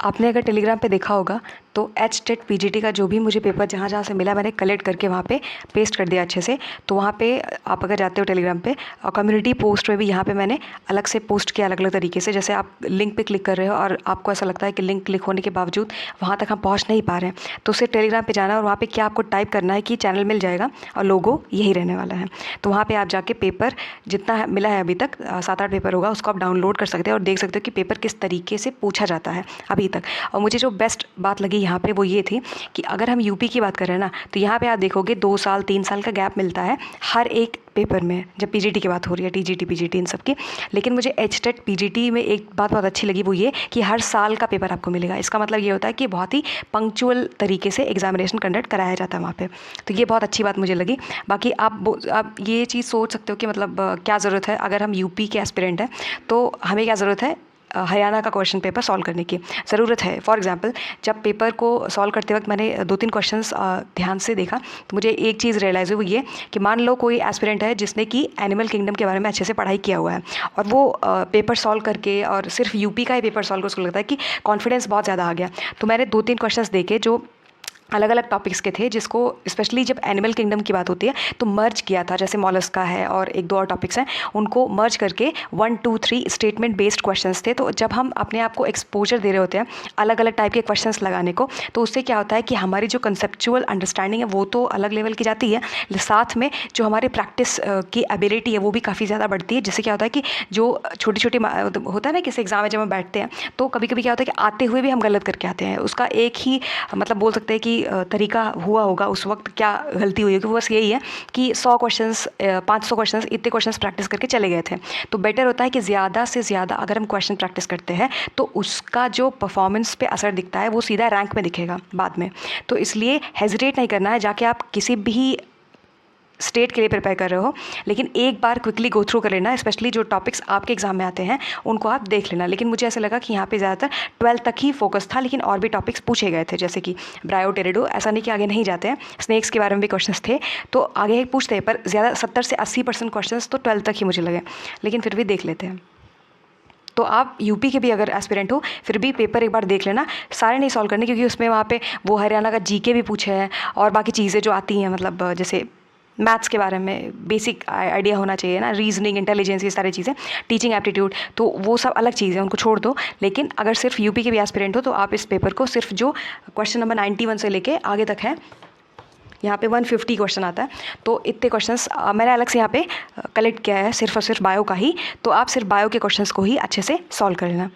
आपने अगर टेलीग्राम पे देखा होगा तो HTET PGT का जो भी मुझे पेपर जहाँ जहाँ से मिला मैंने कलेक्ट करके वहाँ पे पेस्ट कर दिया अच्छे से। तो वहाँ पे आप अगर जाते हो टेलीग्राम पे और कम्युनिटी पोस्ट में भी यहाँ पे मैंने अलग से पोस्ट किया अलग अलग तरीके से। जैसे आप लिंक पे क्लिक कर रहे हो और आपको ऐसा लगता है कि लिंक क्लिक होने के बावजूद वहाँ तक हम पहुँच नहीं पा रहे हैं, तो सिर्फ टेलीग्राम पर जाना और वहाँ पर क्या आपको टाइप करना है कि चैनल मिल जाएगा और लोगो यही रहने वाला है। तो वहाँ पर आप जाके पेपर जितना मिला है अभी तक 7-8 पेपर होगा उसको आप डाउनलोड कर सकते हैं और देख सकते हो कि पेपर किस तरीके से पूछा जाता है अभी तक। और मुझे जो बेस्ट बात लगी यहाँ पे वो ये थी कि अगर हम यूपी की बात करें ना तो यहाँ पे आप देखोगे 2 साल 3 साल का गैप मिलता है हर एक पेपर में, जब पीजीटी की बात हो रही है, टीजीटी पीजीटी इन सब की। लेकिन मुझे HTET पीजीटी में एक बात बहुत अच्छी लगी, वो ये कि हर साल का पेपर आपको मिलेगा। इसका मतलब ये होता है कि बहुत ही पंक्चुअल तरीके से एग्जामिनेशन कंडक्ट कराया जाता है वहाँ पे। तो ये बहुत अच्छी बात मुझे लगी। बाकी आप ये चीज़ सोच सकते हो कि मतलब क्या ज़रूरत है अगर हम यूपी के एस्पिरेंट हैं तो हमें क्या ज़रूरत है हरियाणा का क्वेश्चन पेपर सॉल्व करने की ज़रूरत है। फॉर एग्जांपल जब पेपर को सॉल्व करते वक्त मैंने 2-3 क्वेश्चंस ध्यान से देखा तो मुझे एक चीज़ रियलाइज़ हुई वो ये कि मान लो कोई एस्पिरेंट है जिसने कि एनिमल किंगडम के बारे में अच्छे से पढ़ाई किया हुआ है और वो पेपर सॉल्व करके और सिर्फ यूपी का ही पेपर सॉल्व कर उसको लगता है कि कॉन्फिडेंस बहुत ज़्यादा आ गया। तो मैंने 2-3 क्वेश्चंस देखे जो अलग अलग टॉपिक्स के थे, जिसको स्पेशली जब एनिमल किंगडम की बात होती है तो मर्ज किया था। जैसे मॉलस्का है और 1-2 और टॉपिक्स हैं, उनको मर्ज करके 1, 2, 3 स्टेटमेंट बेस्ड क्वेश्चंस थे। तो जब हम अपने आप को एक्सपोजर दे रहे होते हैं अलग अलग टाइप के क्वेश्चंस लगाने को, तो उससे क्या होता है कि हमारी जो कंसेप्चुअल अंडरस्टैंडिंग है वो तो अलग लेवल की जाती है, साथ में जो हमारे प्रैक्टिस की एबिलिटी है वो भी काफ़ी ज़्यादा बढ़ती है। जिससे क्या होता है कि जो छोटी छोटी होता है ना, किसी एग्जाम में जब हम बैठते हैं तो कभी कभी क्या होता है कि आते हुए भी हम गलत करके आते हैं। उसका एक ही मतलब बोल सकते हैं कि तरीका हुआ होगा उस वक्त, क्या गलती हुई होगी, वो बस यही है कि 100 क्वेश्चंस 500 क्वेश्चंस इतने क्वेश्चंस प्रैक्टिस करके चले गए थे। तो बेटर होता है कि ज़्यादा से ज़्यादा अगर हम क्वेश्चन प्रैक्टिस करते हैं तो उसका जो परफॉर्मेंस पे असर दिखता है वो सीधा रैंक में दिखेगा बाद में। तो इसलिए हेजिटेट नहीं करना है, जाके आप किसी भी स्टेट के लिए प्रिपेयर कर रहे हो लेकिन एक बार क्विकली गो थ्रू कर लेना, स्पेशली जो टॉपिक्स आपके एग्जाम में आते हैं उनको आप देख लेना। लेकिन मुझे ऐसा लगा कि यहाँ पे ज़्यादातर 12th तक ही फोकस था, लेकिन और भी टॉपिक्स पूछे गए थे जैसे कि ब्रायोटेरिडो। ऐसा नहीं कि आगे नहीं जाते हैं, स्नेक्स के बारे में भी क्वेश्चंस थे तो आगे ही पूछते हैं, पर ज़्यादा 70 से 80% क्वेश्चंस तो 12th तक ही मुझे लगे, लेकिन फिर भी देख लेते हैं। तो आप यूपी के भी अगर एस्पिरेंट हो फिर भी पेपर एक बार देख लेना, सारे नहीं सॉल्व करने, क्योंकि उसमें वहाँ पे वो हरियाणा का जीके भी पूछे हैं और बाकी चीज़ें जो आती हैं, मतलब जैसे मैथ्स के बारे में बेसिक आइडिया होना चाहिए ना, रीजनिंग, इंटेलिजेंस, ये सारी चीज़ें, टीचिंग एप्टीट्यूड, तो वो सब अलग चीज़ें, उनको छोड़ दो। लेकिन अगर सिर्फ यूपी के भी एस्पिरेंट हो तो आप इस पेपर को सिर्फ जो क्वेश्चन नंबर 91 से लेके आगे तक है, यहाँ पे 150 क्वेश्चन आता है, तो इतने क्वेश्चंस मैंने अलग से यहाँ पे कलेक्ट किया है सिर्फ और सिर्फ बायो का ही। तो आप सिर्फ बायो के क्वेश्चंस को ही अच्छे से सॉल्व कर लेना।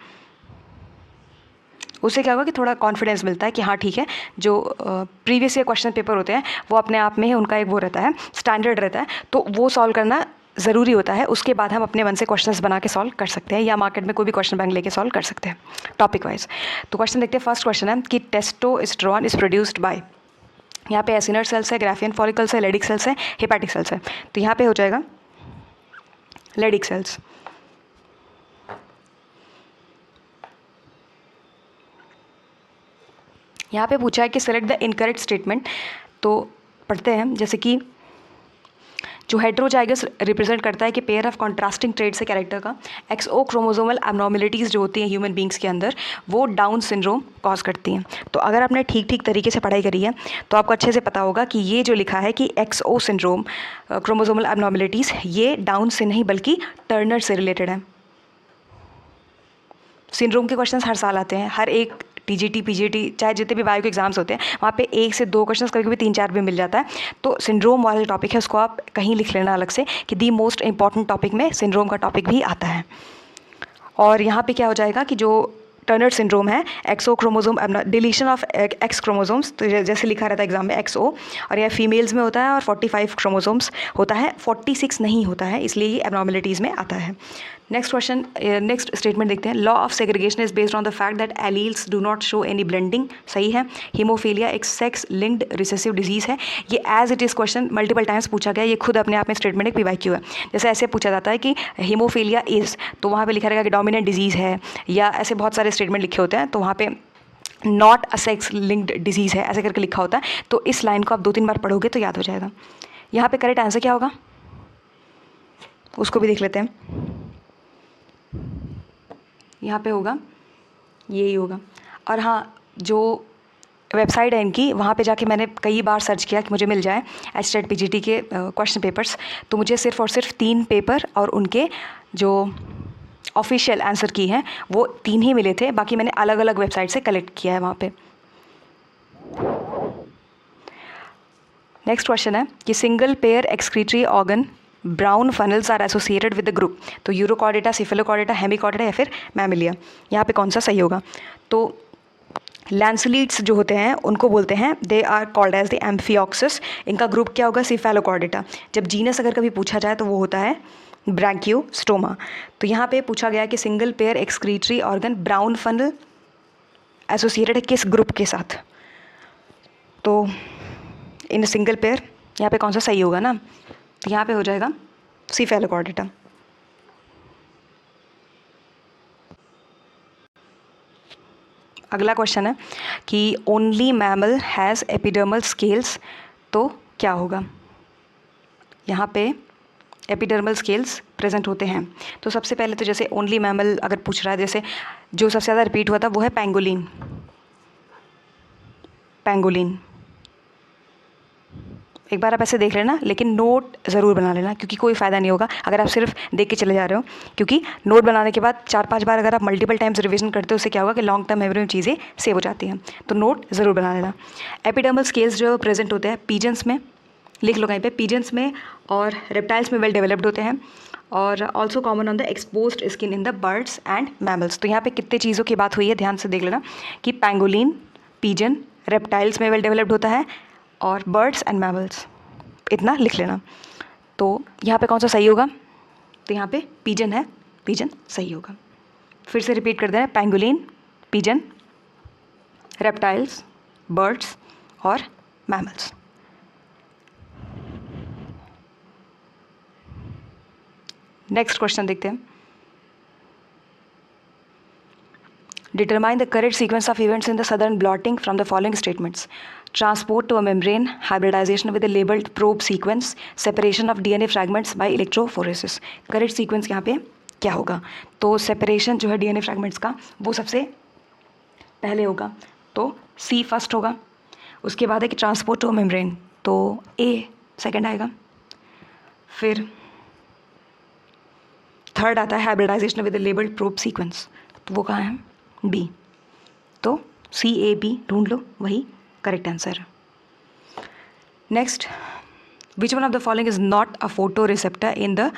उससे क्या होगा कि थोड़ा कॉन्फिडेंस मिलता है कि हाँ ठीक है, जो प्रीवियस ईयर क्वेश्चन पेपर होते हैं वो अपने आप में ही उनका एक वो रहता है, स्टैंडर्ड रहता है, तो वो सॉल्व करना ज़रूरी होता है। उसके बाद हम अपने मन से क्वेश्चंस बना के सॉल्व कर सकते हैं या मार्केट में कोई भी क्वेश्चन बैंक लेके सॉल्व कर सकते हैं टॉपिक वाइज। तो क्वेश्चन देखते हैं। फर्स्ट क्वेश्चन है कि टेस्टोस्टेरोन इज प्रोड्यूस्ड बाय, यहाँ पे एसिनर सेल्स है, ग्राफियन फॉलिकल्स है, लेडिक सेल्स है, हेपेटिक सेल्स है। तो यहाँ पे हो जाएगा लेडिक सेल्स। यहाँ पे पूछा है कि सेलेक्ट द इनकरेक्ट स्टेटमेंट, तो पढ़ते हैं। जैसे कि जो हेट्रोजाइगस रिप्रेजेंट करता है कि पेयर ऑफ कॉन्ट्रास्टिंग ट्रेड्स है कैरेक्टर का, एक्सओ क्रोमोसोमल एब्नॉर्मेलिटीज़ जो होती हैं ह्यूमन बींग्स के अंदर वो डाउन सिंड्रोम कॉज करती हैं। तो अगर आपने ठीक ठीक तरीके से पढ़ाई करी है तो आपको अच्छे से पता होगा कि ये जो लिखा है कि एक्सओ सिंड्रोम क्रोमोसोमल एब्नॉर्मेलिटीज़, ये डाउन से नहीं बल्कि टर्नर से रिलेटेड है। सिंड्रोम के क्वेश्चंस हर साल आते हैं, हर एक टीजीटी पीजीटी चाहे जितने भी बायो के एग्जाम्स होते हैं वहाँ पे 1 से 2 क्वेश्चंस, कभी कभी 3-4 भी मिल जाता है। तो सिंड्रोम वाला टॉपिक है उसको आप कहीं लिख लेना अलग से कि दी मोस्ट इंपॉर्टेंट टॉपिक में सिंड्रोम का टॉपिक भी आता है। और यहाँ पे क्या हो जाएगा कि जो टर्नर सिंड्रोम है, XO chromosome deletion of x chromosomes, तो जैसे लिखा रहता है एग्जाम में एक्सओ, और यह फीमेल्स में होता है और 45 क्रोमोसोम्स होता है, 46 नहीं होता है, इसलिए ये एब्नॉर्मेलिटीज़ में आता है। नेक्स्ट क्वेश्चन, नेक्स्ट स्टेटमेंट देखते हैं। Law of segregation is based on the fact that alleles do not show any blending, सही है। हीमोफीलिया एक सेक्स लिंक्ड रिसेसिव डिजीज़ है। ये as it is question multiple times पूछा गया, ये खुद अपने आप में स्टेटमेंट एक पीवाईक्यू है। जैसे ऐसे पूछा जाता है कि हीमोफीलिया इज़, तो वहाँ पे लिखा रहेगा कि डोमिनेंट डिजीज़ है, या ऐसे बहुत सारे स्टेटमेंट लिखे होते हैं, तो वहाँ पे not a sex linked disease है ऐसे करके लिखा होता है। तो इस लाइन को आप 2-3 बार पढ़ोगे तो याद हो जाएगा। यहाँ पे करेक्ट आंसर क्या होगा उसको भी देख लेते हैं। यहाँ पे होगा, यही होगा। और हाँ, जो वेबसाइट है इनकी, वहाँ पे जाके मैंने कई बार सर्च किया कि मुझे मिल जाए HTET PGT के क्वेश्चन पेपर्स, तो मुझे सिर्फ और सिर्फ 3 पेपर और उनके जो ऑफिशियल आंसर की हैं वो 3 ही मिले थे। बाकी मैंने अलग अलग वेबसाइट से कलेक्ट किया है वहाँ पे। नेक्स्ट क्वेश्चन है कि single pair excretory organ brown funnels are associated with the group, तो यूरोकॉर्डेटा, सिफेलोकॉर्डेटा, हेमिकॉर्डेटा या फिर मैमिलिया, यहाँ पे कौन सा सही होगा? तो लैंसलीड्स जो होते हैं उनको बोलते हैं, they are called as the amphioxus. इनका ग्रुप क्या होगा? सिफेलोकॉर्डेटा। जब जीनस अगर कभी पूछा जाए तो वो होता है ब्रैंकियोस्टोमा। तो यहाँ पे पूछा गया कि single pair excretory organ brown funnel associated है किस ग्रुप के साथ? तो इन सिंगल पेयर यहाँ पे कौन सा सही होगा ना? तो यहाँ पे हो जाएगा सिफेलोकॉर्डेटा। अगला क्वेश्चन है कि only mammal has epidermal scales, तो क्या होगा? यहाँ पे एपिडर्मल स्केल्स प्रेजेंट होते हैं। तो सबसे पहले तो जैसे ओनली मैमल अगर पूछ रहा है, जैसे जो सबसे ज़्यादा रिपीट हुआ था वो है पैंगोलिन। पैंगोलिन एक बार आप ऐसे देख लेना, लेकिन नोट ज़रूर बना लेना, क्योंकि कोई फ़ायदा नहीं होगा अगर आप सिर्फ देख के चले जा रहे हो, क्योंकि नोट बनाने के बाद 4-5 बार अगर आप मल्टीपल टाइम्स रिवीजन करते हो, उससे क्या होगा कि लॉन्ग टर्म मेमोरी में चीज़ें सेव हो जाती हैं। तो नोट ज़रूर बना लेना। एपिडर्मल स्केल्स जो प्रेजेंट होते हैं पीजन्स में, लिख लो कहीं पे, पीजन्स में और रेप्टाइल्स में वेल डेवलप्ड होते हैं, और also common on the exposed skin in the birds and mammals. तो यहाँ पे कितने चीज़ों की बात हुई है, ध्यान से देख लेना कि पैंगोलिन, पीजन, रेप्टाइल्स में वेल डेवलप्ड होता है और बर्ड्स एंड मैमल्स, इतना लिख लेना। तो यहाँ पे कौन सा सही होगा? तो यहाँ पे पीजन है, पीजन सही होगा। फिर से रिपीट कर देना, पैंगोलिन, पीजन, रेप्टाइल्स, बर्ड्स और मैमल्स। नेक्स्ट क्वेश्चन देखते हैं। Determine the correct sequence of events in the southern blotting from the following statements: transport to a membrane, hybridization with a labeled probe sequence, separation of DNA fragments by electrophoresis. Correct sequence यहाँ पे क्या होगा? तो separation जो है DNA fragments का वो सबसे पहले होगा, तो C फर्स्ट होगा। उसके बाद है कि ट्रांसपोर्ट टू अ मेम्ब्रेन, तो A सेकेंड आएगा। फिर थर्ड आता है hybridization with a labeled probe sequence, तो वो कहाँ है? B। तो CAB ढूंढ लो, वही correct answer. Next, which one of the following is not a photoreceptor in the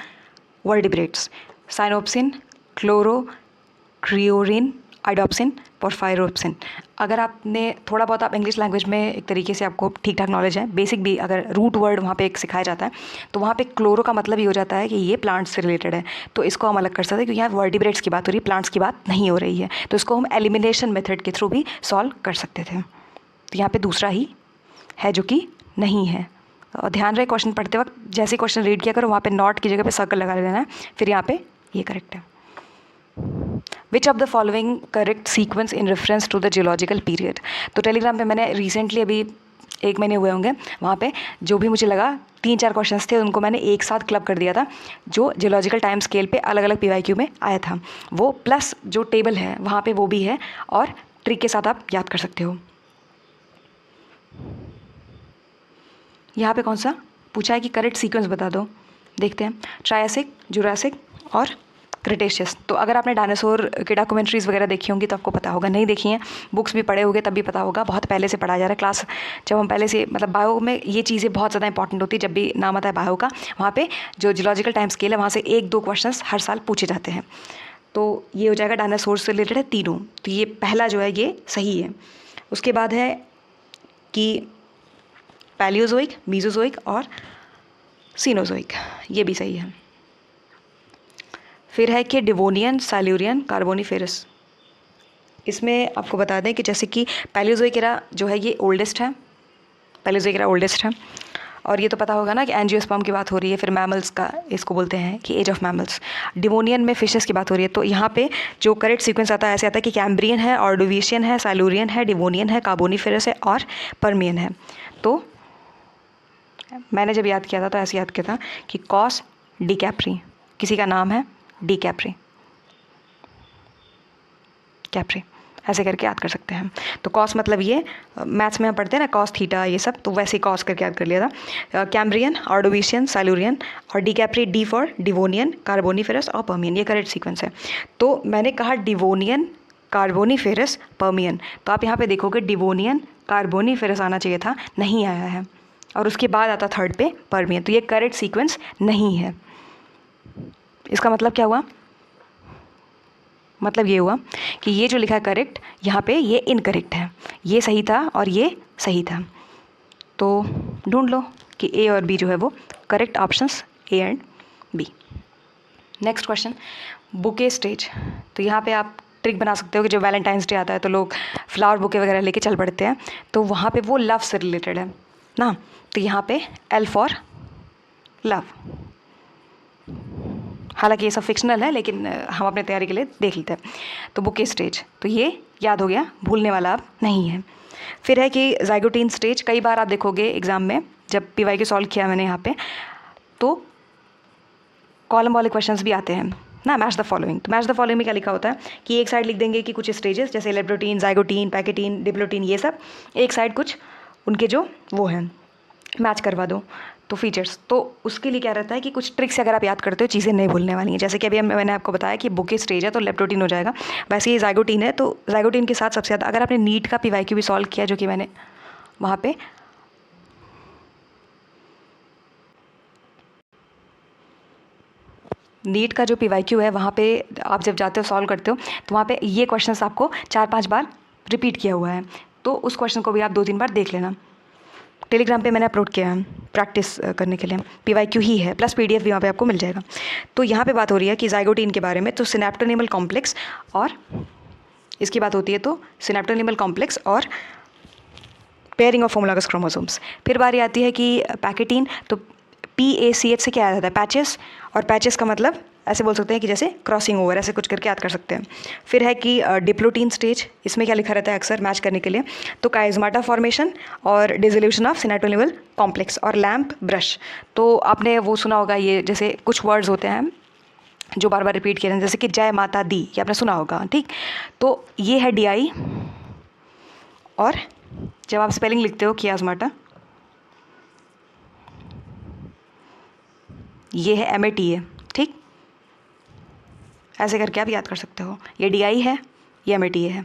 vertebrates? Cyanopsin, chlorocruorin, iodopsin, porphyropsin. अगर आपने थोड़ा बहुत आप इंग्लिश लैंग्वेज में एक तरीके से आपको ठीक ठाक नॉलेज है, बेसिक भी अगर रूट वर्ड वहाँ पे एक सिखाया जाता है, तो वहाँ पे क्लोरो का मतलब ही हो जाता है कि ये प्लांट्स से रिलेटेड है, तो इसको हम अलग कर सकते हैं, क्योंकि यहाँ वर्टिब्रेट्स की बात हो रही है, प्लांट्स की बात नहीं हो रही है, तो इसको हम एलिमिनेशन मेथड के थ्रू भी सॉल्व कर सकते थे। तो यहाँ पे दूसरा ही है जो कि नहीं है। और ध्यान रहे क्वेश्चन पढ़ते वक्त जैसे क्वेश्चन रीड किया करो, वहाँ पे नॉट की जगह पे सर्कल लगा लेना है, फिर यहाँ पे ये करेक्ट है। Which of the following correct sequence in reference to the geological period? तो टेलीग्राम पे मैंने रिसेंटली अभी 1 महीने हुए होंगे, वहाँ पे जो भी मुझे लगा 3-4 क्वेश्चंस थे उनको मैंने एक साथ क्लब कर दिया था, जो जियोलॉजिकल टाइम स्केल पे अलग अलग PYQ में आया था, वो प्लस जो टेबल है वहाँ पे वो भी है, और ट्रिक के साथ आप याद कर सकते हो। यहाँ पे कौन सा पूछा है कि करेक्ट सीक्वेंस बता दो, देखते हैं। ट्रायसिक, जुरासिक और क्रिटेशियस। तो अगर आपने डायनासोर के डॉक्यूमेंट्रीज़ वगैरह देखी होंगी तो आपको पता होगा, नहीं देखी हैं बुक्स भी पढ़े होंगे तब भी पता होगा, बहुत पहले से पढ़ा जा रहा है क्लास, जब हम पहले से मतलब बायो में ये चीज़ें बहुत ज़्यादा इंपॉर्टेंट होती है, जब भी नाम आता है बायो का, वहाँ पे जो जियोलॉजिकल टाइम स्केल है वहाँ से 1-2 क्वेश्चंस हर साल पूछे जाते हैं। तो ये हो जाएगा डायनासोर से रिलेटेड है तीनों, तो ये पहला जो है ये सही है। उसके बाद है कि पैलियोजोइक, मीजोजोइक और सीनोजोइक, ये भी सही है। फिर है कि डिवोनियन, साइल्यूरियन, कार्बोनिफेरस। इसमें आपको बता दें कि जैसे कि पैलियोजोइक एरा जो है ये ओल्डेस्ट है, पैलियोजोइक एरा ओल्डेस्ट है, और ये तो पता होगा ना कि एंजियोस्पर्म की बात हो रही है, फिर मैमल्स का इसको बोलते हैं कि एज ऑफ मैमल्स। डिवोनियन में फिशेस की बात हो रही है, तो यहाँ पे जो करेक्ट सीक्वेंस आता है ऐसे आता है कि कैम्ब्रियन है, ऑर्डोविशियन है, साइल्यूरियन है, डिवोनियन है, कार्बोनिफेरस है और पर्मियन है। तो मैंने जब याद किया था तो ऐसे याद किया था कि कॉस डिकैप्री, किसी का नाम है डिकैप्री, कैप्री। ऐसे करके याद कर सकते हैं। तो कॉस मतलब ये मैथ्स में हम पढ़ते हैं ना कॉस थीटा ये सब, तो वैसे ही कॉस करके याद कर लिया था। कैम्ब्रियन, ऑर्डोविशियन, साइलुरियन और डीकैप्री, डी फॉर डिवोनियन, कार्बोनिफेरस और पर्मियन, ये करेक्ट सीक्वेंस है। तो मैंने कहा डिवोनियन, कार्बोनिफेरस, पर्मियन, तो आप यहाँ पे देखोगे डिवोनियन कार्बोनिफेरस आना चाहिए था, नहीं आया है, और उसके बाद आता थर्ड पे पर्मियन, तो ये करेक्ट सीक्वेंस नहीं है। इसका मतलब क्या हुआ? मतलब ये हुआ कि ये जो लिखा है करेक्ट, यहाँ पे ये इनकरेक्ट है, ये सही था और ये सही था। तो ढूंढ लो कि ए और बी जो है वो correct options A and B. Next question, bouquet stage. तो यहाँ पे आप ट्रिक बना सकते हो कि जो वैलेंटाइंस डे आता है तो लोग फ्लावर बुके वगैरह लेके चल पड़ते हैं, तो वहाँ पे वो लव से रिलेटेड है ना, तो यहाँ पे एल फॉर लव। हालांकि ये सब फिक्शनल है, लेकिन हम अपने तैयारी के लिए देख लेते हैं। तो बुके स्टेज, तो ये याद हो गया, भूलने वाला अब नहीं है। फिर है कि जाइगोटीन स्टेज, कई बार आप देखोगे एग्जाम में जब पीवाई के सॉल्व किया मैंने यहाँ पे, तो कॉलम वाले क्वेश्चंस भी आते हैं ना, मैच द फॉलोइंग। तो मैच द फॉलोइंग में क्या लिखा होता है कि एक साइड लिख देंगे कि कुछ स्टेजेस जैसे लेप्टोटीन, जाइगोटीन, पैकेटीन, डिप्लोटीन, ये सब, एक साइड कुछ उनके जो वो हैं मैच करवा दो तो फीचर्स। तो उसके लिए क्या रहता है कि कुछ ट्रिक्स अगर आप याद करते हो चीज़ें नहीं भूलने वाली हैं। जैसे कि अभी मैंने आपको बताया कि बुके स्टेज है तो लेप्टोटीन हो जाएगा, वैसे ये जाइगोटीन है तो जाइगोटीन के साथ सबसे ज़्यादा, अगर आपने नीट का पीवाईक्यू भी सॉल्व किया जो कि मैंने वहाँ पे नीट का जो पीवाईक्यू है वहाँ पे आप जब जाते हो सॉल्व करते हो तो वहाँ पे ये क्वेश्चंस आपको 4-5 बार रिपीट किया हुआ है, तो उस क्वेश्चन को भी आप 2-3 बार देख लेना। टेलीग्राम पे मैंने अपलोड किया है प्रैक्टिस करने के लिए, पीवाईक्यू ही है प्लस पीडीएफ भी वहाँ पे आपको मिल जाएगा। तो यहाँ पे बात हो रही है कि जाइगोटीन के बारे में, तो सिनेप्टोनिमल कॉम्प्लेक्स और इसकी बात होती है तो सिनेप्टोनिमल कॉम्प्लेक्स और पेयरिंग ऑफ होमोलॉगस क्रोमोसोम्स। फिर बारी आती है कि पैकेटीन, तो PACH से क्या आ जाता है? पैचेस, और पैचेस का मतलब ऐसे बोल सकते हैं कि जैसे क्रॉसिंग ओवर, ऐसे कुछ करके याद कर सकते हैं। फिर है कि डिप्लोटीन स्टेज, इसमें क्या लिखा रहता है अक्सर मैच करने के लिए, तो काइजमाटा फॉर्मेशन और डिसोल्यूशन ऑफ सिनेप्टोनिमल कॉम्प्लेक्स और लैम्प ब्रश। तो आपने वो सुना होगा, ये जैसे कुछ वर्ड्स होते हैं जो बार बार रिपीट किए हैं, जैसे कि जय माता दी, ये आपने सुना होगा, ठीक। तो ये है DI, और जब आप स्पेलिंग लिखते हो कियाजमाटा, ये है MATA, ठीक। ऐसे करके आप याद कर सकते हो, ये DI है, ये MATA है।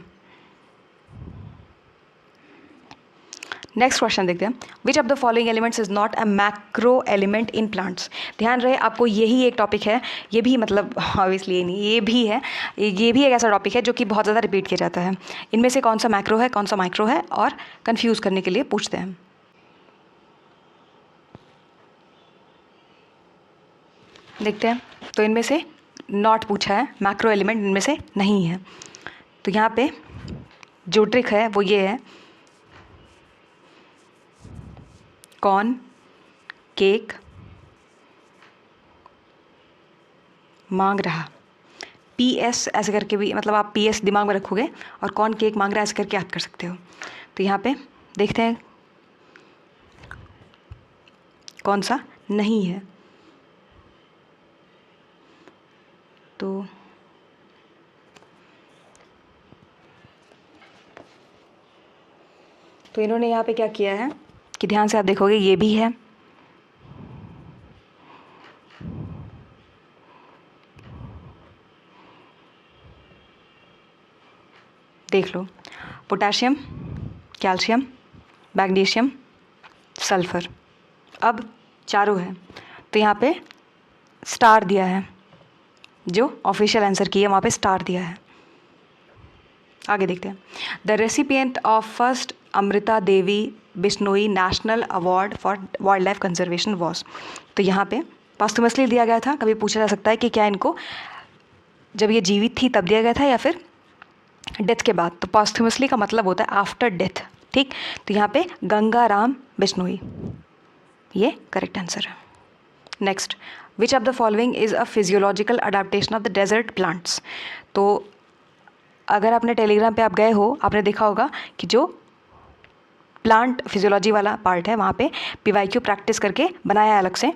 नेक्स्ट क्वेश्चन देखते हैं, विच of the following elements is not a macro element in plants. ध्यान रहे आपको यही एक टॉपिक है, ये भी मतलब ऑब्वियसली नहीं, ये भी है, ये भी एक ऐसा टॉपिक है जो कि बहुत ज़्यादा रिपीट किया जाता है। इनमें से कौन सा मैक्रो है कौन सा माइक्रो है, और कन्फ्यूज़ करने के लिए पूछते हैं। देखते हैं, तो इनमें से नॉट पूछा है, मैक्रो एलिमेंट इनमें से नहीं है। तो यहाँ पे जो ट्रिक है वो ये है, कॉर्न, केक, मांग रहा, PS ऐसे करके भी, मतलब आप PS दिमाग में रखोगे और कौन केक मांग रहा है ऐसे करके याद कर सकते हो। तो यहाँ पे देखते हैं कौन सा नहीं है। तो इन्होंने यहाँ पे क्या किया है कि ध्यान से आप देखोगे ये भी है, देख लो, पोटेशियम, कैल्शियम, मैग्नीशियम, सल्फर, अब चारों है। तो यहाँ पे स्टार दिया है, जो ऑफिशियल आंसर की है वहाँ पे स्टार दिया है। आगे देखते हैं, the recipient of first Amrita Devi Bishnoi national award for wild life conservation was. तो यहाँ पे पॉस्टमसली दिया गया था, कभी पूछा जा सकता है कि क्या इनको जब ये जीवित थी तब दिया गया था या फिर डेथ के बाद। तो पॉस्टमसली का मतलब होता है आफ्टर डेथ, ठीक। तो यहाँ पे गंगाराम बिश्नोई, ये करेक्ट आंसर है। Next, which of the following is a physiological adaptation of the desert plants. तो अगर आपने टेलीग्राम पे आप गए हो, आपने देखा होगा कि जो प्लांट फिजियोलॉजी वाला पार्ट है वहाँ पे PYQ प्रैक्टिस करके बनाया है अलग से,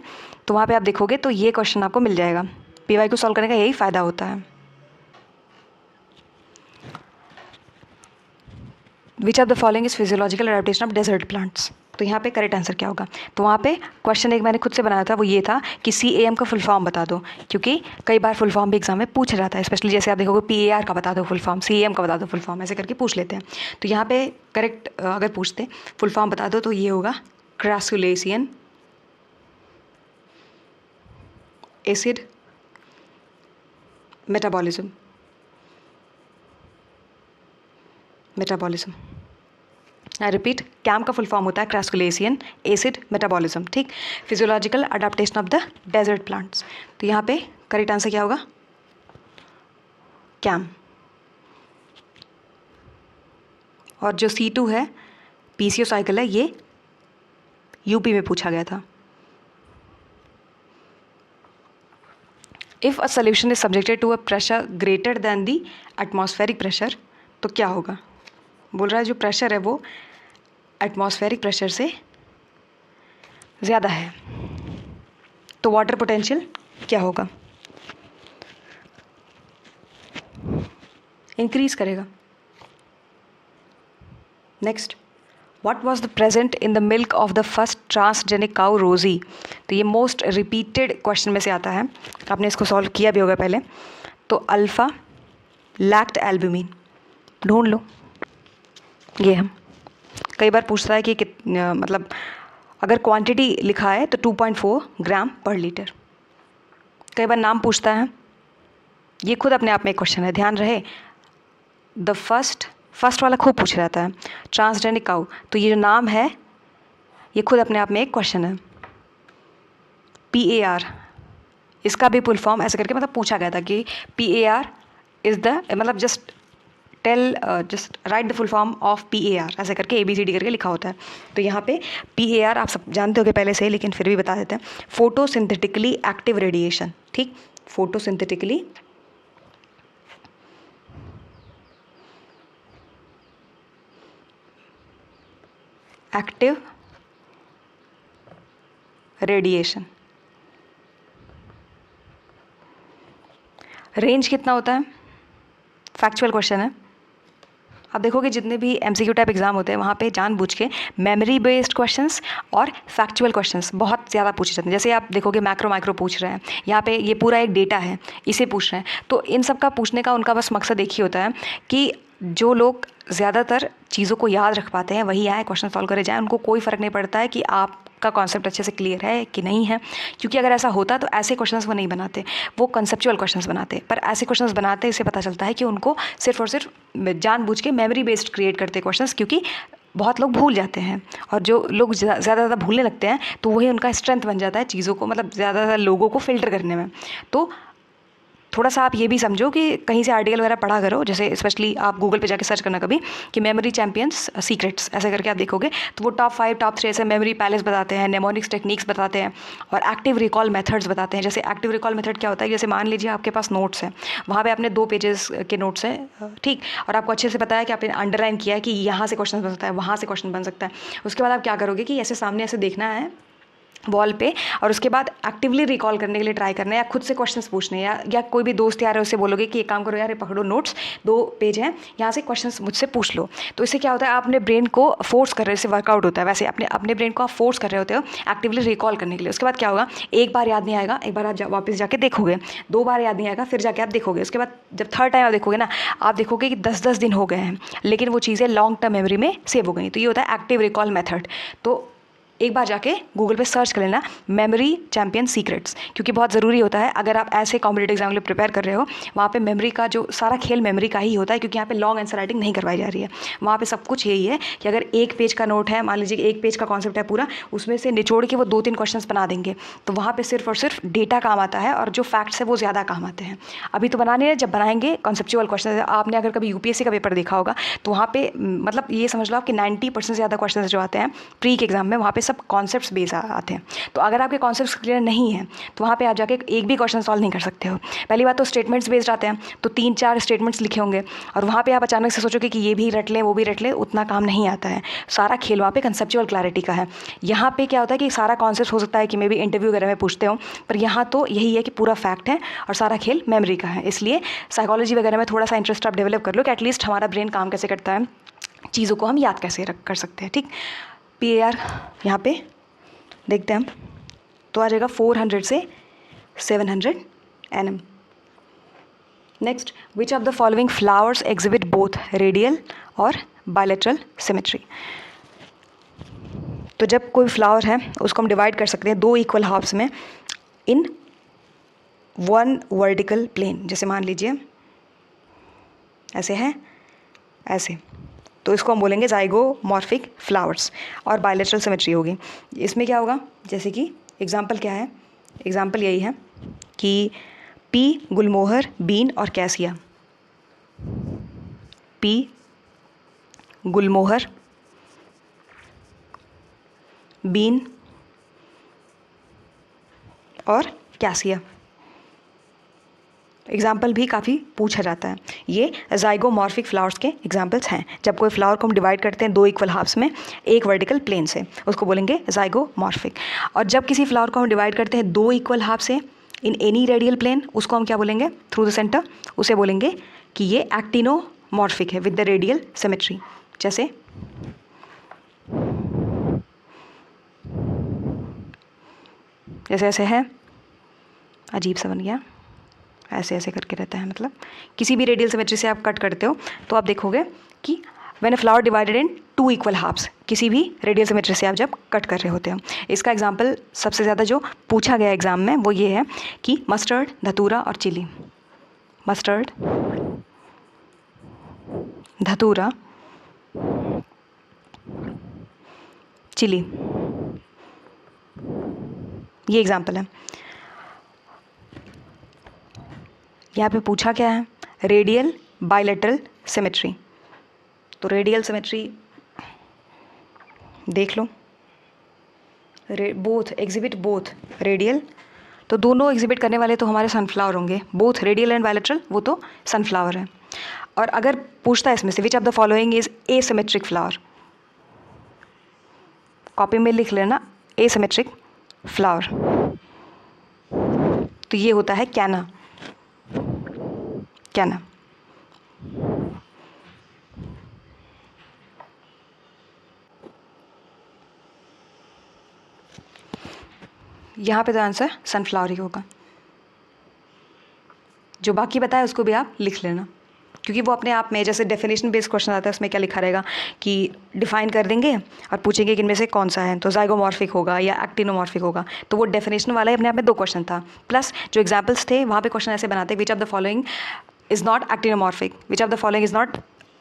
तो वहाँ पे आप देखोगे तो ये क्वेश्चन आपको मिल जाएगा। PYQ सॉल्व करने का यही फ़ायदा होता है। Which of the following is physiological adaptation of desert plants. तो यहाँ पे करेक्ट आंसर क्या होगा? तो वहाँ पे क्वेश्चन एक मैंने खुद से बनाया था, वो ये था कि CAM का फुल फॉर्म बता दो, क्योंकि कई बार फुल फॉर्म भी एग्जाम में पूछा जाता है, स्पेशली जैसे आप देखोगे PAR का बता दो फुल फॉर्म, CAM का बता दो फुल फॉर्म, ऐसे करके पूछ लेते हैं। तो यहाँ पे करेक्ट अगर पूछते फुल फॉर्म बता दो तो ये होगा crassulacean acid metabolism. I repeat, CAM का फुल फॉर्म होता है क्रैसुलेशियन एसिड मेटाबॉलिज्म, ठीक। Physiological adaptation of the desert plants. तो यहाँ पे करेक्ट आंसर क्या होगा? कैम। और जो C2 है PCO साइकिल है, ये UP में पूछा गया था। If a solution is subjected to a pressure greater than the atmospheric pressure, तो क्या होगा? बोल रहा है जो प्रेशर है वो एटमॉस्फेरिक प्रेशर से ज़्यादा है, तो वाटर पोटेंशियल क्या होगा? इंक्रीज करेगा। Next, what was the present in the milk of the first transgenic cow रोजी? तो ये मोस्ट रिपीटेड क्वेश्चन में से आता है, आपने इसको सॉल्व किया भी होगा पहले। तो अल्फ़ा लैक्ट एल्ब्यूमिन, ढूंढ लो। ये हम कई बार पूछता है कि मतलब अगर क्वांटिटी लिखा है तो 2.4 ग्राम पर लीटर। कई बार नाम पूछता है, ये खुद अपने आप में एक क्वेश्चन है, ध्यान रहे। द फर्स्ट वाला खूब पूछ रहता है, ट्रांसजेनिक काउ, तो ये जो नाम है ये खुद अपने आप में एक क्वेश्चन है। PAR, इसका भी फुल फॉर्म ऐसे करके मतलब पूछा गया था कि PAR इज़ द, मतलब just right the full form of PAR, ऐसे करके ABCD करके लिखा होता है। तो यहाँ पे PAR आप सब जानते होगे पहले से, लेकिन फिर भी बता देते हैं। फोटोसिंथेटिकली एक्टिव रेडिएशन, ठीक। Photosynthetically active radiation. रेंज कितना होता है? फैक्चुअल क्वेश्चन है। आप देखोगे जितने भी MCQ टाइप एग्जाम होते हैं वहाँ पे जानबूझ के मेमोरी बेस्ड क्वेश्चंस और फैक्चुअल क्वेश्चंस बहुत ज़्यादा पूछे जाते हैं। जैसे आप देखोगे मैक्रो माइक्रो पूछ रहे हैं, यहाँ पे ये पूरा एक डेटा है, इसे पूछ रहे हैं। तो इन सब का पूछने का उनका बस मकसद एक ही होता है कि जो लोग ज़्यादातर चीज़ों को याद रख पाते हैं वही आए क्वेश्चन सॉल्व करे जाए। उनको कोई फ़र्क नहीं पड़ता है कि आपका कॉन्सेप्ट अच्छे से क्लियर है कि नहीं है, क्योंकि अगर ऐसा होता तो ऐसे क्वेश्चंस वो नहीं बनाते, वो कंसेप्चुअल क्वेश्चंस बनाते। पर ऐसे क्वेश्चंस बनाते इससे पता चलता है कि उनको सिर्फ और सिर्फ जानबूझ के मेमोरी बेस्ड क्रिएट करते क्वेश्चंस, क्योंकि बहुत लोग भूल जाते हैं। और जो लोग ज़्यादा भूलने लगते हैं तो वही उनका स्ट्रेंथ बन जाता है चीज़ों को, मतलब ज़्यादा लोगों को फिल्टर करने में। तो थोड़ा सा आप ये भी समझो कि कहीं से आर्टिकल वगैरह पढ़ा करो, जैसे स्पेशली आप गूगल पे जाके सर्च करना कभी कि मेमोरी चैंपियंस सीक्रेट्स, ऐसे करके आप देखोगे तो वो टॉप 5 टॉप 3 ऐसे मेमोरी पैलेस बताते हैं, नेमोनिक्स टेक्निक्स बताते हैं और एक्टिव रिकॉल मेथड्स बताते हैं। जैसे एक्टिव रिकॉल मेथड क्या होता है, जैसे मान लीजिए आपके पास नोट्स हैं, वहाँ पे आपने 2 पेजेस के नोट्स हैं, ठीक, और आपको अच्छे से पता है कि आपने अंडरलाइन किया है कि यहाँ से क्वेश्चन बन सकता है, वहाँ से क्वेश्चन बन सकता है। उसके बाद आप क्या करोगे कि ऐसे सामने ऐसे देखना है वॉल पे, और उसके बाद एक्टिवली रिकॉल करने के लिए ट्राई करना है, या खुद से क्वेश्चंस पूछने, या कोई भी दोस्त यार है उससे बोलोगे कि एक काम करो यार, ये पकड़ो नोट्स 2 पेज हैं, यहाँ से क्वेश्चंस मुझसे पूछ लो। तो इससे क्या होता है, आप अपने ब्रेन को फोर्स कर रहे हो, इससे वर्कआउट होता है। वैसे अपने ब्रेन को आप फोर्स कर रहे होते हो एक्टिवली रिकॉल करने के लिए। उसके बाद क्या होगा, एक बार याद नहीं आएगा, एक बार आप वापस जाके देखोगे, 2 बार याद नहीं आएगा, फिर जाके आप देखोगे। उसके बाद जब 3rd टाइम आप देखोगे ना, आप देखोगे कि 10-10 दिन हो गए हैं, लेकिन वो चीज़ें लॉन्ग टर्म मेमोरी में सेव हो गई। तो ये होता है एक्टिव रिकॉल मेथड। तो एक बार जाके गूगल पे सर्च कर लेना मेमोरी चैंपियन सीक्रेट्स, क्योंकि बहुत ज़रूरी होता है अगर आप ऐसे कॉम्पिटेटिव एग्जाम के लिए प्रिपेयर कर रहे हो। वहाँ पे मेमोरी का जो सारा खेल मेमोरी का ही होता है, क्योंकि यहाँ पे लॉन्ग आंसर राइटिंग नहीं करवाई जा रही है। वहाँ पे सब कुछ यही है कि अगर 1 पेज का नोट है, मान लीजिए 1 पेज का कॉन्सेप्ट है पूरा, उसमें से निचोड़ के वो 2-3 क्वेश्चन बना देंगे, तो वहाँ पर सिर्फ और सिर्फ डेटा काम आता है और जो फैक्ट्स है वो ज़्यादा काम आते हैं। अभी तो बनाने हैं, जब बनाएंगे कॉन्सेप्चुअल क्वेश्चन। आपने अगर कभी UPSC का पेपर देखा होगा तो वहाँ पे मतलब ये समझ लो आप कि 90% से ज़्यादा क्वेश्चन जो आते हैं प्री के एग्जाम में, वहाँ पे सब कॉन्सेप्ट्स बेस आते हैं। तो अगर आपके कॉन्सेप्ट्स क्लियर नहीं है तो वहाँ पे आप जाके एक भी क्वेश्चन सॉल्व नहीं कर सकते हो। पहली बात तो स्टेटमेंट्स बेस्ड आते हैं, तो 3-4 स्टेटमेंट्स लिखे होंगे और वहाँ पे आप अचानक से सोचोगे कि ये भी रट लें वो भी रट लें, उतना काम नहीं आता है। सारा खेल वहाँ पे कंसेप्चुअल क्लैरिटी का है। यहाँ पे क्या होता है कि सारा कॉन्सेप्ट हो सकता है कि मे बी इंटरव्यू वगैरह में पूछते हो, पर यहाँ तो यही है कि पूरा फैक्ट है और सारा खेल मेमोरी का है। इसलिए साइकोलॉजी वगैरह में थोड़ा सा इंटरेस्ट आप डेवलप कर लो कि एटलीस्ट हमारा ब्रेन काम कैसे करता है, चीज़ों को हम याद कैसे कर सकते हैं, ठीक। PAR यहाँ पे देखते हैं हम, तो आ जाएगा 400 से 700 nm। Next, which of the following flowers exhibit both radial और बायलैटरल सिमेट्री। तो जब कोई फ्लावर है उसको हम डिवाइड कर सकते हैं दो इक्वल हाफ्स में इन वन वर्टिकल प्लेन। जैसे मान लीजिए ऐसे है, ऐसे, तो इसको हम बोलेंगे ज़ाइगोमॉर्फिक फ्लावर्स और बायलैटरल सिमेट्री होगी। इसमें क्या होगा, जैसे कि एग्जांपल क्या है, एग्जांपल यही है कि पी गुलमोहर, बीन और कैसिया। पी गुलमोहर, बीन और कैसिया। एग्जाम्पल भी काफ़ी पूछा जाता है। ये ज़ाइगोमॉर्फिक फ्लावर्स के एग्जाम्पल्स हैं। जब कोई फ्लावर को हम डिवाइड करते हैं दो इक्वल हाफ्स में एक वर्टिकल प्लेन से, उसको बोलेंगे ज़ाइगोमॉर्फिक। और जब किसी फ्लावर को हम डिवाइड करते हैं दो इक्वल हाफ से इन एनी रेडियल प्लेन, उसको हम क्या बोलेंगे, थ्रू द सेंटर, उसे बोलेंगे कि ये एक्टिनोमॉर्फिक है विद द रेडियल सिमेट्री। जैसे जैसे ऐसे है, अजीब सा बन गया, ऐसे ऐसे करके रहता है, मतलब किसी भी रेडियल सिमेट्री से आप कट करते हो तो आप देखोगे कि when a flower divided into equal halves, किसी भी रेडियल सिमेट्री से आप जब कट कर रहे होते हो। इसका एग्जांपल सबसे ज़्यादा जो पूछा गया एग्जाम में वो ये है कि मस्टर्ड, धतूरा और चिली। मस्टर्ड, धतूरा, चिली, ये एग्जांपल है। यहाँ पे पूछा क्या है, रेडियल बायलैटरल सिमेट्री। तो रेडियल सिमेट्री देख लो, बोथ एग्जिबिट बोथ रेडियल, तो दोनों एग्जिबिट करने वाले तो हमारे सनफ्लावर होंगे, बोथ रेडियल एंड बायलैटरल, वो तो सनफ्लावर है। और अगर पूछता है इसमें से विच of the following is asymmetric flower, copy में लिख लेना एसिमेट्रिक फ्लावर, तो ये होता है कैना। कैना। यहाँ पे तो आंसर सनफ्लावर ही होगा। जो बाकी बताया उसको भी आप लिख लेना, क्योंकि वो अपने आप में, जैसे डेफिनेशन बेस्ड क्वेश्चन आता है उसमें क्या लिखा रहेगा कि डिफाइन कर देंगे और पूछेंगे कि इनमें से कौन सा है, तो ज़ाइगोमॉर्फिक होगा या एक्टिनोमॉर्फिक होगा। तो वो डेफिनेशन वाला ही अपने आप में दो क्वेश्चन था, प्लस जो एग्जाम्पल्स थे वहाँ पे क्वेश्चन ऐसे बनाते which of the following is not actinomorphic, which of the following is not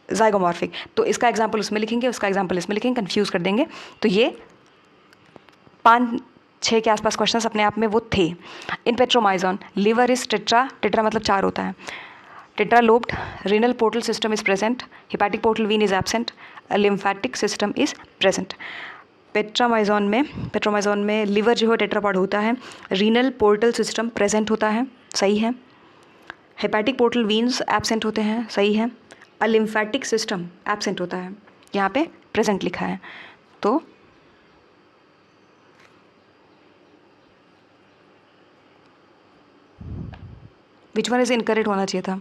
zygomorphic, तो इसका एग्जाम्पल उसमें लिखेंगे, उसका एग्जाम्पल इसमें लिखेंगे, कन्फ्यूज़ कर देंगे। तो ये 5-6 के आसपास क्वेश्चंस अपने आप में वो थे। In Petromyzon liver is tetra, tetra मतलब 4 होता है, tetra lobed, renal portal system is present, hepatic portal vein is absent, lymphatic system is present. Petromyzon में लिवर जो है टेट्रापॉड होता है, रीनल पोर्टल सिस्टम प्रेजेंट होता है, सही है, हेपेटिक पोर्टल वीन्स एब्सेंट होते हैं, सही है, लिम्फेटिक सिस्टम एब्सेंट होता है, यहाँ पे प्रेजेंट लिखा है। तो विच वन इज इनकरेक्ट होना चाहिए था,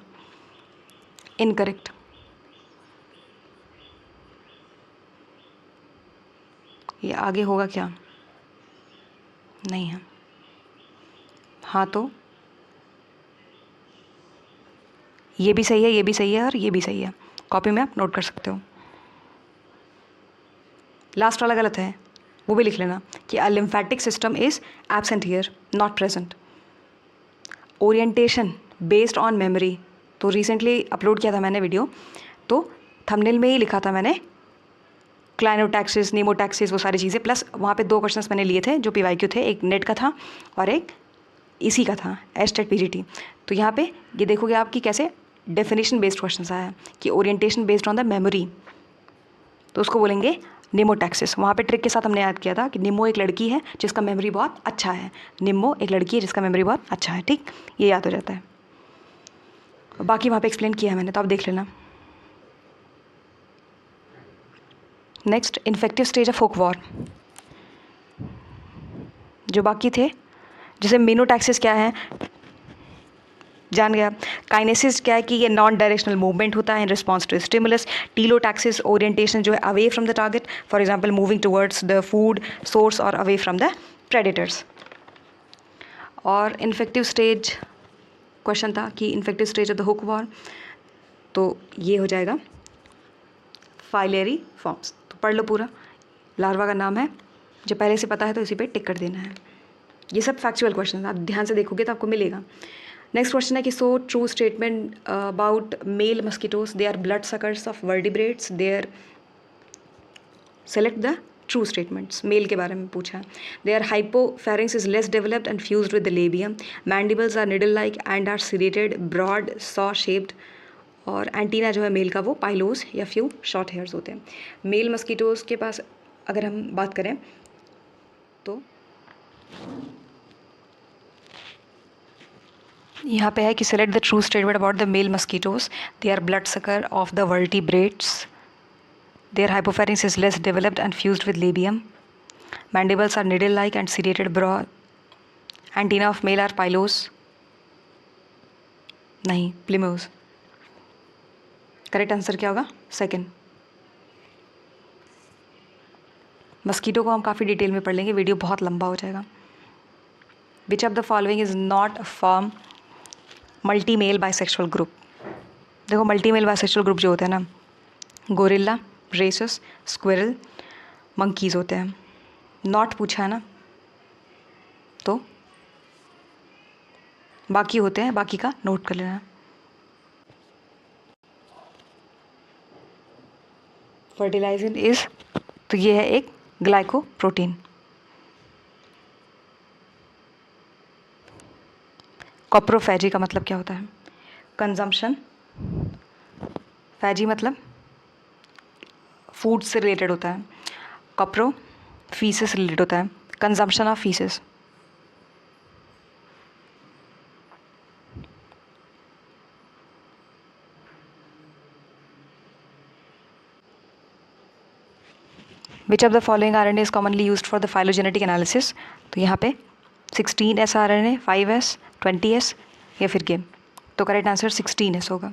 इनकरेक्ट। ये आगे होगा क्या, नहीं है, हाँ तो ये भी सही है, ये भी सही है और ये भी सही है, कॉपी में आप नोट कर सकते हो। लास्ट वाला गलत है, वो भी लिख लेना कि a lymphatic system is absent here, not present. Orientation based on memory, तो रिसेंटली अपलोड किया था मैंने वीडियो, तो थंबनेल में ही लिखा था मैंने क्लाइनोटैक्सिस, नीमोटैक्सिस, वो सारी चीज़ें, प्लस वहाँ पे 2 क्वेश्चंस मैंने लिए थे जो PYQ थे, एक नेट का था और एक इसी का था एस्टेट PGT। तो यहाँ पे ये देखोगे आपकी कैसे डेफिनेशन बेस्ड क्वेश्चन आया है कि orientation based on the memory, तो उसको बोलेंगे निमोटैक्सिस। वहाँ पे ट्रिक के साथ हमने याद किया था कि निमो एक लड़की है जिसका मेमोरी बहुत अच्छा है, निमो एक लड़की है जिसका मेमोरी बहुत अच्छा है, ठीक, ये याद हो जाता है। बाकी वहाँ पे एक्सप्लेन किया है मैंने, तो आप देख लेना। नेक्स्ट, इन्फेक्टिव स्टेज ऑफ हुकवॉर, जो बाकी थे, जैसे मीनोटैक्सिस क्या है, जान गया। काइनेसिस क्या है कि ये नॉन डायरेक्शनल मूवमेंट होता है in response to stimulus. Telotaxis orientation जो है away from the target, for example moving towards the food source और अवे फ्रॉम द प्रेडेटर्स। और इन्फेक्टिव स्टेज क्वेश्चन था कि infective stage of the hookworm, तो ये हो जाएगा फाइलेरी फॉर्म्स। तो पढ़ लो पूरा, लार्वा का नाम है, जो पहले से पता है तो इसी पे टिक कर देना है। ये सब फैक्चुअल क्वेश्चन आप ध्यान से देखोगे तो आपको मिलेगा। नेक्स्ट क्वेश्चन है कि so true statement about male mosquitoes, they are blood suckers of vertebrates, they are select the true statements. Male के बारे में पूछा है। They are hypopharynx is less developed and fused with the labium, mandibles are needle like and are serrated, broad saw shaped, और antenna जो है mail का वो पाइलोज या फ्यू शॉर्ट हेयर्स होते हैं। मेल मस्कीटोज के पास अगर हम बात करें तो यहाँ पे है कि select the true statement about the male mosquitoes, they are blood sucker of the vertebrates, their hypopharynx is less developed and fused with labium, mandibles are needle like and serrated broad, antenna of male are pilose, नहीं plumose। Correct answer क्या होगा? Second. Mosquito को हम काफ़ी detail में पढ़ लेंगे, video बहुत लंबा हो जाएगा। Which of the following is not form multi male bisexual group? देखो मल्टी मेल बाइसेक्सुअल ग्रुप जो होते हैं ना, गोरिल्ला, रेसस, स्क्विरल, मंकीज़ होते हैं। नॉट पूछा है ना, तो बाकी होते हैं, बाकी का नोट कर लेना। फर्टिलाइजिन इज, तो ये है एक ग्लाइकोप्रोटीन। कॉप्रोफैजी का मतलब क्या होता है? कंजम्पशन। फैजी मतलब फूड से रिलेटेड होता है। कॉप्रो फीसेस रिलेटेड होता है, consumption of faeces. Which of the following RNA is commonly used for the phylogenetic analysis? तो यहाँ पे 16S RNA, 5S, 20S या फिर गेम, तो करेक्ट आंसर 16S होगा।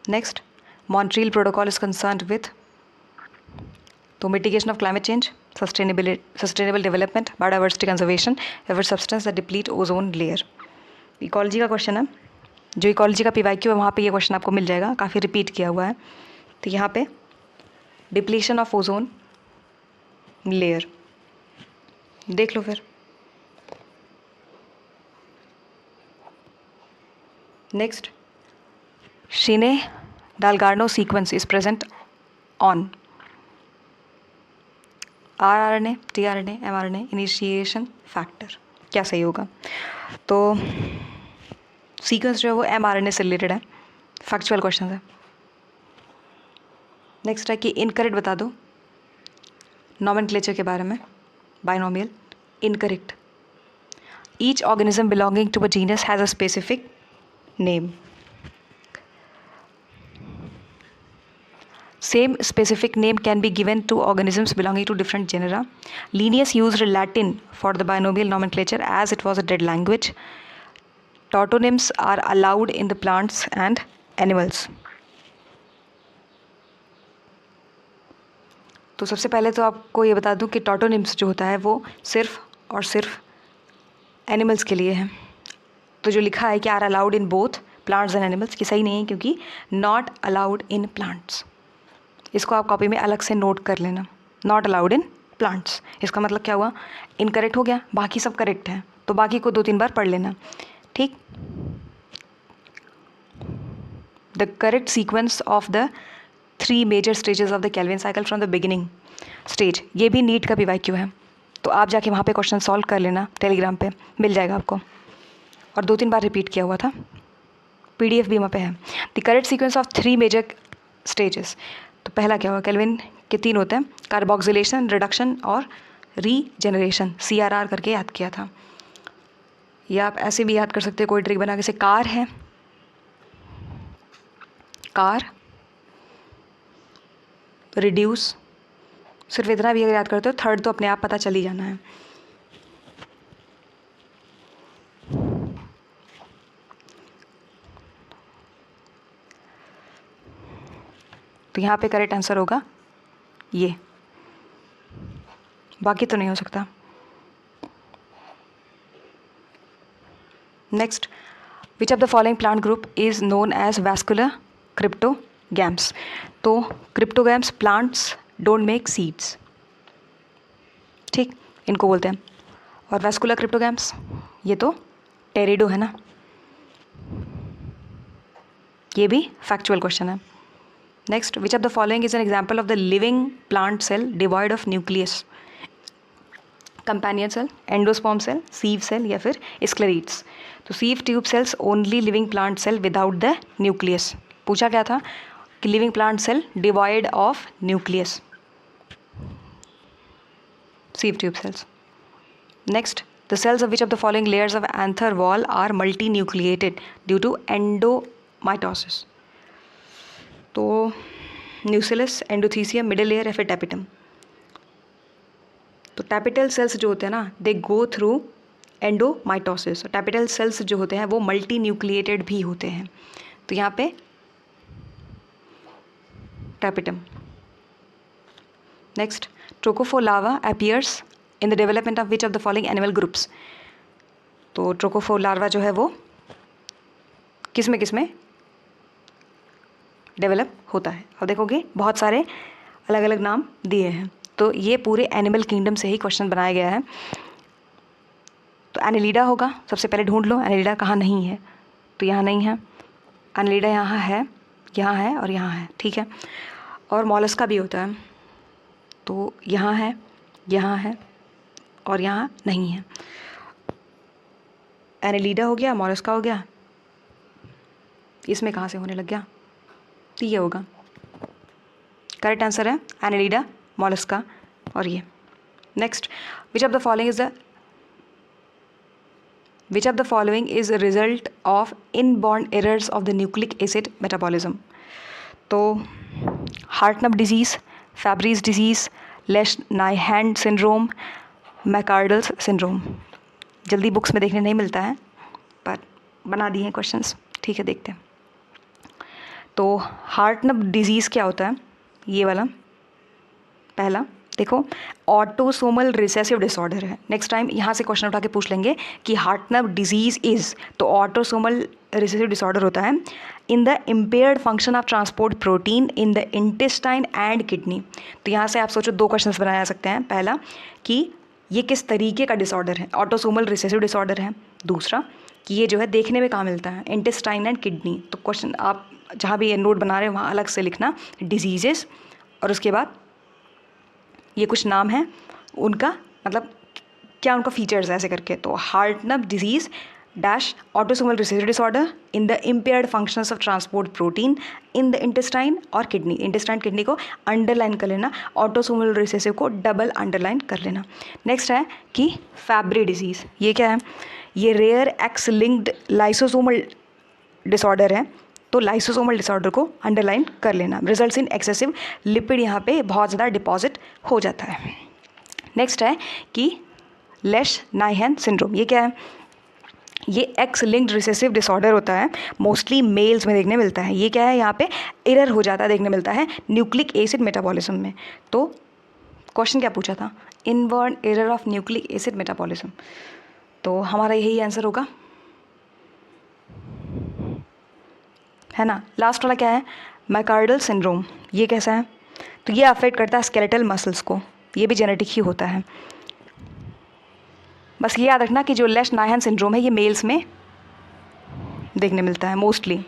Next, Montreal protocol is concerned with, तो mitigation of climate change, sustainable development, biodiversity conservation या फिर substance that deplete ozone layer. Ecology का क्वेश्चन है, जो इकोलॉजी का PYQ है वहाँ पे ये क्वेश्चन आपको मिल जाएगा, काफ़ी रिपीट किया हुआ है। तो यहाँ पे डिप्लीशन ऑफ ओजोन लेयर देख लो फिर। Next, Shine Dalgarno sequence is present on rRNA, tRNA, mRNA, initiation factor, क्या सही होगा? तो सीक्वेंस जो है वो mRNA से रिलेटेड है, फैक्चुअल क्वेश्चन है। नेक्स्ट है कि इनकरेक्ट बता दो नॉमेनक्लेचर के बारे में, binomial, incorrect. Each organism belonging to a genus has a specific name, same specific name can be given to organisms belonging to different genera. Linnaeus used Latin for the binomial nomenclature as it was a dead language. Tautonyms are allowed in the plants and animals. तो सबसे पहले तो आपको ये बता दूं कि टॉटोनिम्स जो होता है वो सिर्फ और सिर्फ एनिमल्स के लिए है। तो जो लिखा है कि are allowed in both plants and animals, की सही नहीं है, क्योंकि नॉट अलाउड इन प्लांट्स। इसको आप कॉपी में अलग से नोट कर लेना, नॉट अलाउड इन प्लांट्स। इसका मतलब क्या हुआ? इनकरेक्ट हो गया, बाकी सब करेक्ट है, तो बाकी को 2-3 बार पढ़ लेना, ठीक। The correct sequence of the 3 major stages of the Calvin cycle from the beginning stage, ये भी नीट का PYQ है, तो आप जाके वहाँ पे क्वेश्चन सॉल्व कर लेना, टेलीग्राम पे मिल जाएगा आपको, और 2-3 बार रिपीट किया हुआ था, PDF भी वहाँ पे है। The correct sequence of 3 major stages, तो पहला क्या होगा? केल्विन के 3 होते हैं, कार्बोक्सिलेशन, रिडक्शन और रीजेनरेशन, CRR करके याद किया था। या आप ऐसे भी याद कर सकते हैं कोई ट्रिक बना के, जैसे कार है, कार रिड्यूस, सिर्फ इतना भी अगर याद करते हो, थर्ड तो अपने आप पता चल ही जाना है। तो यहाँ पे करेक्ट आंसर होगा ये, बाकी तो नहीं हो सकता। Next, which of the following plant group is known as vascular cryptogams. तो cryptogams plants don't make seeds, ठीक, इनको बोलते हैं। और वैस्कुलर क्रिप्टोगैम्स ये तो टेरिडो है ना, ये भी फैक्चुअल क्वेश्चन है। Next, which of the following is an example of the living plant cell devoid of nucleus. Companion cell, endosperm cell, sieve cell या फिर स्क्लेरिड्स। तो sieve tube cells only living plant cell without the nucleus. पूछा क्या था कि living plant cell devoid of nucleus, sieve tube cells. Next, the cells of which of the following layers of anther wall are multinucleated due to endomitosis? तो न्यूसिलस, endothecium, middle layer या फिर tapetum. तो टैपिटल sales जो होते हैं ना, दे go through एंडोमाइटोसिस। टैपिटल sales जो होते हैं वो मल्टी न्यूक्लिएटेड भी होते हैं। तो यहाँ पे tapetum. Next, trochophore larva appears in the development of which of the following animal groups? तो ट्रोकोफोलार्वा जो है वो किस में डेवलप होता है। अब देखोगे बहुत सारे अलग अलग नाम दिए हैं, तो ये पूरे एनिमल किंगडम से ही क्वेश्चन बनाया गया है। तो एनेलिडा होगा, सबसे पहले ढूंढ लो एनेलिडा कहाँ नहीं है। तो यहाँ नहीं है, एनेलिडा यहाँ है और यहाँ है, ठीक है। और मॉलस्का भी होता है, तो यहाँ है और यहाँ नहीं है। एनेलिडा हो गया, मॉलस्का हो गया, इसमें कहाँ से होने लग गया, तो ये होगा। करेक्ट आंसर है एनेलिडा, मॉलस्का और ये। Next, which of the following is result of inborn errors of the nucleic acid metabolism. तो Hartnup disease, फैब्रीज disease, लेश-नाइहैन syndrome, मैकार्डल्स syndrome. जल्दी बुक्स में देखने नहीं मिलता है पर बना दिए हैं क्वेश्चंस, ठीक है, देखते हैं। तो हार्टनप डिजीज़ क्या होता है, ये वाला पहला देखो, ऑटोसोमल रिसेसिव डिसऑर्डर है। नेक्स्ट टाइम यहाँ से क्वेश्चन उठा के पूछ लेंगे कि हार्टनप डिजीज़ इज़, तो ऑटोसोमल रिसेसिव डिसऑर्डर होता है इन the impaired function of transport protein in the intestine and kidney. तो यहाँ से आप सोचो दो क्वेश्चन बनाए जा सकते हैं। पहला कि ये किस तरीके का डिसऑर्डर है, ऑटोसोमल रिसेसिव डिसऑर्डर है। दूसरा कि ये जो है देखने में कहाँ मिलता है, इंटेस्टाइन एंड किडनी। तो क्वेश्चन आप जहाँ भी ये नोट बना रहे हैं वहाँ अलग से लिखना डिजीजेस, और उसके बाद ये कुछ नाम हैं उनका, मतलब क्या उनका फीचर्स है ऐसे करके। तो Hartnup disease dash autosomal recessive disorder in the impaired functions of transport protein in the intestine और किडनी। इंटेस्टाइन किडनी को अंडरलाइन कर लेना, ऑटोसोमल रिसेसिव को डबल अंडरलाइन कर लेना। नेक्स्ट है कि फैब्री डिजीज़, ये क्या है, ये rare X linked lysosomal disorder है। तो लाइसोसोमल डिसऑर्डर को अंडरलाइन कर लेना। रिजल्ट्स इन एक्सेसिव लिपिड, यहाँ पे बहुत ज़्यादा डिपॉजिट हो जाता है। नेक्स्ट है कि लेश-नाइहैन सिंड्रोम, ये क्या है, ये एक्स लिंक्ड रिसेसिव डिसऑर्डर होता है, मोस्टली मेल्स में देखने मिलता है। ये क्या है, यहाँ पे एरर हो जाता है, देखने मिलता है न्यूक्लिक एसिड मेटाबॉलिज्म में। तो क्वेश्चन क्या पूछा था, inborn error of nucleic acid metabolism. तो हमारा यही आंसर होगा, है ना। लास्ट वाला क्या है, मैकार्डल सिंड्रोम, ये कैसा है, तो ये अफेक्ट करता है स्केलेटल मसल्स को, ये भी जेनेटिक ही होता है। बस ये याद रखना कि जो लेश-नाइहैन सिंड्रोम है ये मेल्स में देखने मिलता है मोस्टली।